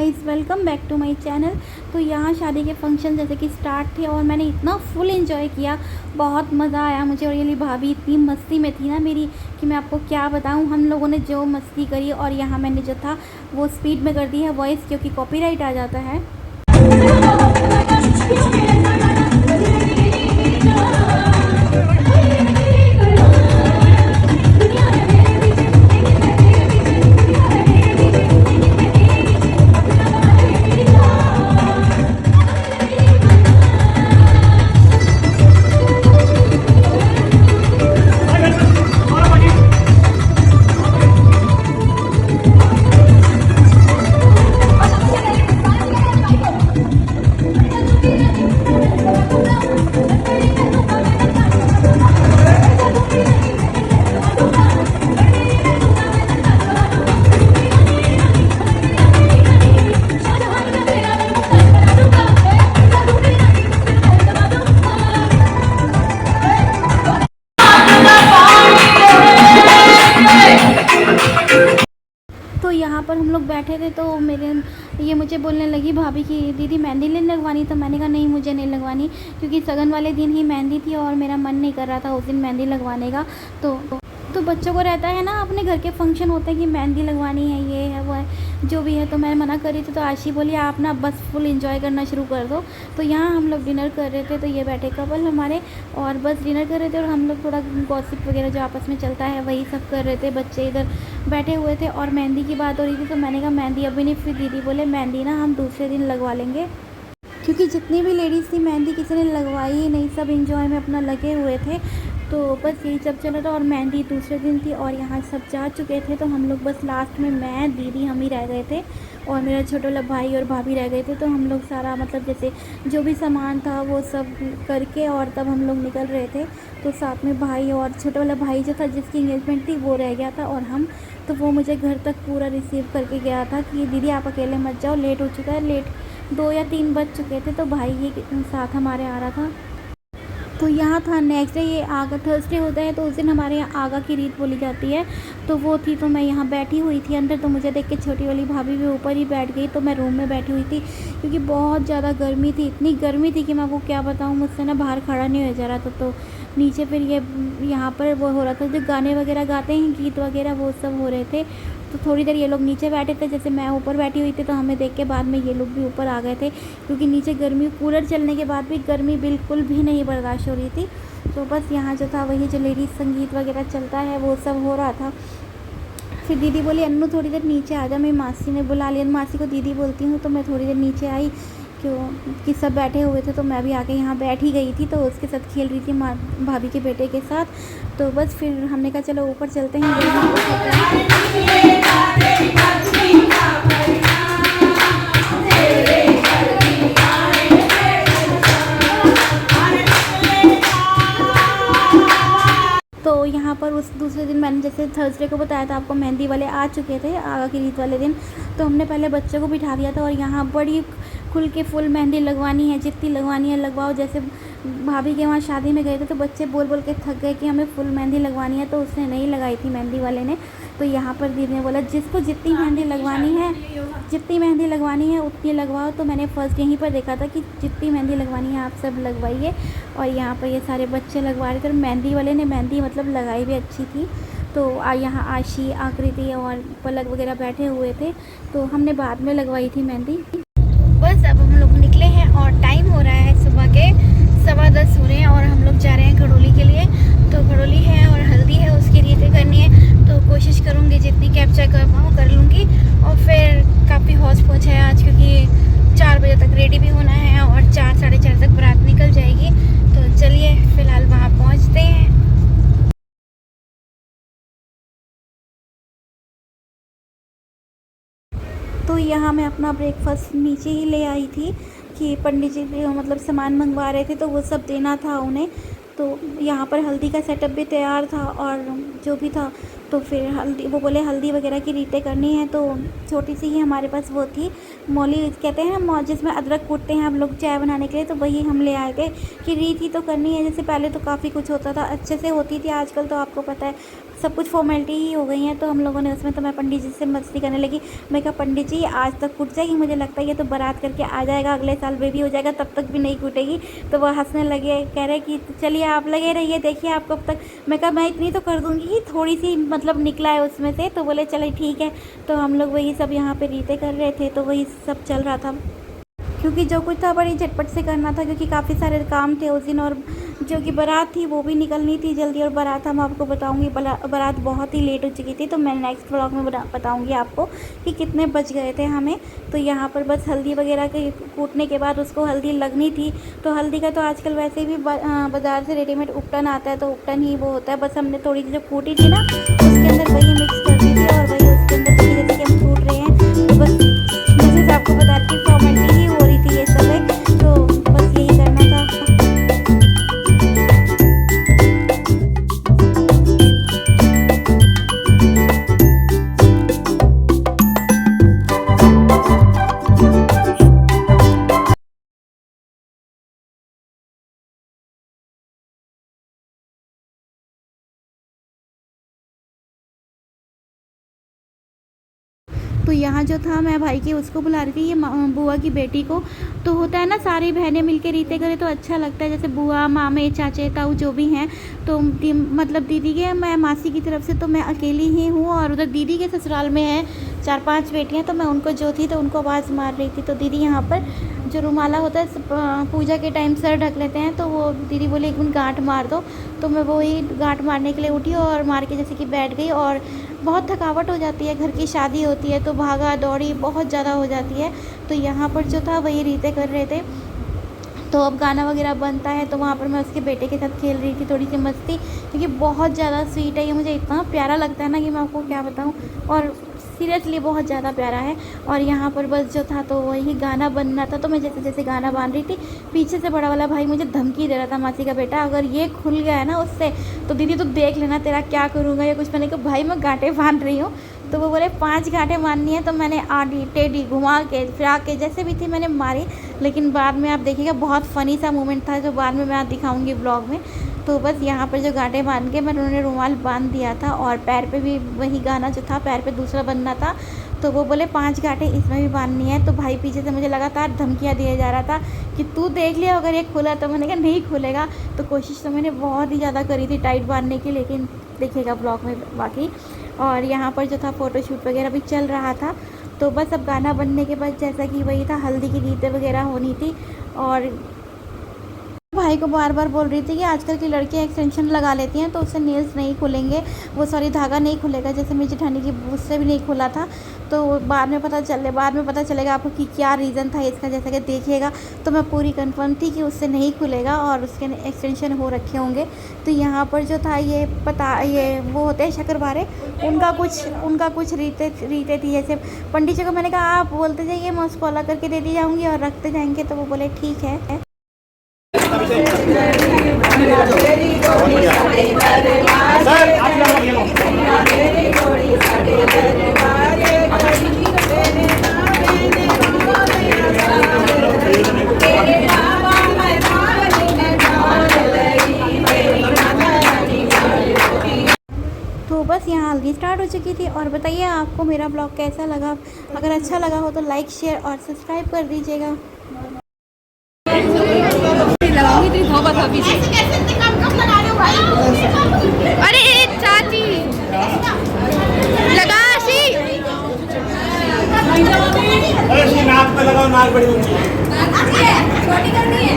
Guys, welcome back to my channel. तो यहाँ शादी के फंक्शन जैसे कि स्टार्ट थे और मैंने इतना फुल एंजॉय किया, बहुत मज़ा आया मुझे। और ये भाभी इतनी मस्ती में थी ना मेरी कि मैं आपको क्या बताऊँ। हम लोगों ने जो मस्ती करी, और यहाँ मैंने जो था वो स्पीड में कर दी है वॉइस, क्योंकि कॉपीराइट आ जाता है। तो यहाँ पर हम लोग बैठे थे, तो ये मुझे बोलने लगी भाभी कि दीदी मेहंदी नहीं लगवानी। तो मैंने कहा नहीं, मुझे नहीं लगवानी, क्योंकि सगन वाले दिन ही मेहंदी थी और मेरा मन नहीं कर रहा था उस दिन मेहंदी लगवाने का। तो बच्चों को रहता है ना, अपने घर के फंक्शन होते हैं कि मेहंदी लगवानी है, ये है वो है जो भी है। तो मैं मना कर रही थी, तो आशी बोली आप ना बस फुल एंजॉय करना शुरू कर दो। तो यहाँ हम लोग डिनर कर रहे थे, तो ये बैठे कपल हमारे और बस डिनर कर रहे थे, और हम लोग थोड़ा गॉसिप वगैरह जो आपस में चलता है वही सब कर रहे थे। बच्चे इधर बैठे हुए थे और मेहंदी की बात हो रही थी। तो मैंने कहा मेहंदी अभी नहीं, फिर दीदी बोले मेहंदी ना हम दूसरे दिन लगवा लेंगे, क्योंकि जितनी भी लेडीज़ थी मेहंदी किसी ने लगवाई ही नहीं, सब इंजॉय में अपना लगे हुए थे। तो बस यही सब चल रहा था, और मेहंदी दूसरे दिन थी और यहाँ सब जा चुके थे। तो हम लोग बस लास्ट में मैं, दीदी, हम ही रह गए थे, और मेरा छोटा वाला भाई और भाभी रह गए थे। तो हम लोग सारा मतलब जैसे जो भी सामान था वो सब करके और तब हम लोग निकल रहे थे। तो साथ में भाई और छोटा वाला भाई जो था जिसकी इंगेजमेंट थी वो रह गया था, और हम तो वो मुझे घर तक पूरा रिसीव करके गया था कि दीदी आप अकेले मत जाओ, लेट हो चुका है, लेट 2 या 3 बज चुके थे। तो भाई ये साथ हमारे आ रहा था। तो यहाँ था नेक्स्ट डे, ये आगा थर्सडे होता है, तो उस दिन हमारे यहाँ आगा की रीत बोली जाती है। तो वो थी, तो मैं यहाँ बैठी हुई थी अंदर। तो मुझे देख के छोटी वाली भाभी भी ऊपर ही बैठ गई, तो मैं रूम में बैठी हुई थी, क्योंकि बहुत ज़्यादा गर्मी थी। इतनी गर्मी थी कि मैं वो क्या बताऊँ, मुझसे ना बाहर खड़ा नहीं हो जा रहा था। तो नीचे फिर ये यहाँ पर वो हो रहा था, जो गाने वगैरह गाते हैं, गीत वगैरह वो सब हो रहे थे। तो थोड़ी देर ये लोग नीचे बैठे थे, जैसे मैं ऊपर बैठी हुई थी। तो हमें देख के बाद में ये लोग भी ऊपर आ गए थे, क्योंकि नीचे गर्मी, कूलर चलने के बाद भी गर्मी बिल्कुल भी नहीं बर्दाश्त हो रही थी। तो बस यहाँ जो था वही जो लेडीज़ संगीत वगैरह चलता है वो सब हो रहा था। फिर दीदी बोली अन्नू थोड़ी देर नीचे आ जा, मेरी मासी ने बुला लिया, मासी को दीदी बोलती हूँ। तो मैं थोड़ी देर नीचे आई, क्यों कि सब बैठे हुए थे, तो मैं भी आके यहाँ बैठ ही गई थी। तो उसके साथ खेल रही थी भाभी के बेटे के साथ। तो बस फिर हमने कहा चलो ऊपर चलते हैं। तो यहाँ पर उस दूसरे दिन मैंने जैसे थर्सडे को बताया था आपको, मेहंदी वाले आ चुके थे आगा की रीत वाले दिन। तो हमने पहले बच्चों को बिठा दिया था, और यहाँ बड़ी खुल के फुल मेहंदी लगवानी है, जितनी लगवानी है लगवाओ। जैसे भाभी के वहाँ शादी में गए थे, तो बच्चे बोल बोल के थक गए कि हमें फुल मेहंदी लगवानी है, तो उसने नहीं लगाई थी मेहंदी वाले ने। तो यहाँ पर दीदी ने बोला जिसको जितनी मेहंदी लगवानी है उतनी लगवाओ। तो मैंने फ़र्स्ट यहीं पर देखा था कि जितनी मेहंदी लगवानी है आप सब लगवाइए, और यहाँ पर ये सारे बच्चे लगवा रहे थे। मेहंदी वाले ने मेहंदी मतलब लगाई भी अच्छी थी। तो यहाँ आशी, आकृति और पलक वगैरह बैठे हुए थे, तो हमने बाद में लगवाई थी मेहंदी। बस अब हम लोग निकले हैं, और टाइम हो रहा है सुबह के 10:15 हो रहे हैं, और हम लोग जा रहे हैं घड़ोली के लिए। तो घड़ोली है और हल्दी है, उसकी रीतें करनी है। तो कोशिश करूँगी जितनी कैप्चर कर पाऊँ कर लूँगी। और फिर काफ़ी हौस पहुँच है आज, क्योंकि 4 बजे तक रेडी भी होना है, और 4 साढ़े 4 तक बारात निकल जाएगी। तो चलिए फ़िलहाल वहाँ पहुँचते हैं। तो यहाँ मैं अपना ब्रेकफास्ट नीचे ही ले आई थी, कि पंडित जी मतलब सामान मंगवा रहे थे, तो वो सब देना था उन्हें। तो यहाँ पर हल्दी का सेटअप भी तैयार था, और जो भी था तो फिर हल्दी, वो बोले हल्दी वगैरह की रीतें करनी है, तो छोटी सी ही हमारे पास वो थी मौली कहते हैं ना, जिसमें अदरक कूटते हैं हम लोग चाय बनाने के लिए, तो वही हम ले आए थे कि रीत ही तो करनी है। जैसे पहले तो काफ़ी कुछ होता था, अच्छे से होती थी, आजकल तो आपको पता है सब कुछ फॉर्मेलिटी ही हो गई हैं। तो हम लोगों ने उसमें, तो मैं पंडित जी से मस्ती करने लगी। मैं कहा पंडित जी आज तक कूट जाएगी, मुझे लगता है ये तो बारात करके आ जाएगा, अगले साल बेबी हो जाएगा, तब तक भी नहीं कूटेगी। तो वह हंसने लगे, कह रहे कि चलिए आप लगे रहिए, देखिए आप कब तक। मैं कहा मैं इतनी तो कर दूँगी कि थोड़ी सी मतलब निकला है उसमें से। तो बोले चले ठीक है। तो हम लोग वही सब यहाँ पे रीतें कर रहे थे, तो वही सब चल रहा था, क्योंकि जो कुछ था बड़ी झटपट से करना था, क्योंकि काफ़ी सारे काम थे उस दिन, और जो कि बारात थी वो भी निकलनी थी जल्दी। और बारात हम आपको बताऊंगी, बारात बहुत ही लेट हो चुकी थी, तो मैं नेक्स्ट व्लॉग में बताऊंगी आपको कि कितने बज गए थे हमें। तो यहाँ पर बस हल्दी वगैरह के कूटने के बाद उसको हल्दी लगनी थी। तो हल्दी का तो आजकल वैसे भी बाज़ार से रेडीमेड उपटन आता है, तो उपटन ही वो होता है। बस हमने थोड़ी सी जो कूटी थी ना, उसके अंदर वही मिक्स कर दी थी, और वही उसके अंदर जैसे कि हम कूट रहे हैं। तो बस जैसे आपको बता रही थी फॉर्मेलिटी ही हो रही थी ये सब है, तो बस यही करना था। तो यहाँ जो था, मैं भाई की उसको बुला रही थी, ये बुआ की बेटी को। तो होता है ना सारी बहनें मिलके रीतें करें तो अच्छा लगता है, जैसे बुआ, मामे, चाचे, ताऊ जो भी हैं। तो मतलब दीदी के, मैं मासी की तरफ से तो मैं अकेली ही हूँ, और उधर दीदी के ससुराल में है 4-5 बेटियाँ। तो मैं उनको जो थी तो उनको आवाज़ मार रही थी। तो दीदी यहाँ पर जो रुमाला होता है पूजा के टाइम सर ढक लेते हैं, तो वो दीदी बोले एक गांठ मार दो। तो मैं वही गांठ मारने के लिए उठी और मार के जैसे कि बैठ गई। और बहुत थकावट हो जाती है, घर की शादी होती है तो भागा दौड़ी बहुत ज़्यादा हो जाती है। तो यहाँ पर जो था वही रीतें कर रहे थे। तो अब गाना वगैरह बनता है, तो वहाँ पर मैं उसके बेटे के साथ खेल रही थी थोड़ी सी मस्ती, क्योंकि बहुत ज़्यादा स्वीट है ये, मुझे इतना प्यारा लगता है ना कि मैं आपको क्या बताऊँ। और सीरियसली बहुत ज़्यादा प्यारा है। और यहाँ पर बस जो था तो वही गाना बनना था, तो मैं जैसे जैसे गाना बांध रही थी, पीछे से बड़ा वाला भाई मुझे धमकी दे रहा था, मासी का बेटा अगर ये खुल गया है ना उससे तो दीदी तो देख लेना तेरा क्या करूँगा या कुछ। मैंने कहा भाई मैं गांठें बांध रही हूँ। तो वो बोले 5 गांठें मारनी है। तो मैंने आड़ी टेढ़ी घुमा के फिरा के जैसे भी थी मैंने मारी, लेकिन बाद में आप देखिएगा बहुत फ़नी सा मोमेंट था जो बाद में मैं दिखाऊंगी ब्लॉग में। तो बस यहाँ पर जो गांठें बांध के मैंने रुमाल बांध दिया था, और पैर पे भी वही गाना जो था पैर पे दूसरा बनना था। तो वो बोले 5 गांठें इसमें भी बांधनी है। तो भाई पीछे से मुझे लगातार धमकियाँ दिया जा रहा था कि तू देख लिया अगर ये खुला। तो मैंने कहा नहीं खुलेगा। तो कोशिश तो मैंने बहुत ही ज़्यादा करी थी टाइट बांधने की, लेकिन देखिएगा ब्लॉग में बाकी। और यहाँ पर जो था फ़ोटोशूट वगैरह भी चल रहा था। तो बस अब गाना बनने के बाद जैसा कि वही था, हल्दी की रीतें वगैरह होनी थी। और भाई को बार बार बोल रही थी कि आजकल की लड़कियां एक्सटेंशन लगा लेती हैं तो उससे नेल्स नहीं खुलेंगे, वो सॉरी धागा नहीं खुलेगा, जैसे मेरी जेठानी की उससे भी नहीं खुला था। तो बाद में पता चलेगा आपको कि क्या रीज़न था इसका, जैसा कि देखिएगा। तो मैं पूरी कंफर्म थी कि उससे नहीं खुलेगा और उसके एक्सटेंशन हो रखे होंगे। तो यहाँ पर जो था ये वो होते हैं शक्करवारे, उनका कुछ रीते थी। जैसे पंडित जी को मैंने कहा आप बोलते जाइए, मैं उसको अलग करके दे दी जाऊँगी और रखते जाएंगे। तो वो बोले ठीक है। तो बस यहाँ हल्दी स्टार्ट हो चुकी थी। और बताइए आपको मेरा ब्लॉग कैसा लगा, अगर अच्छा लगा हो तो लाइक शेयर और सब्सक्राइब कर दीजिएगा। अरे चाची लगा नाक पे लगाओ, नाक बड़ी होती है। छोटी करनी है।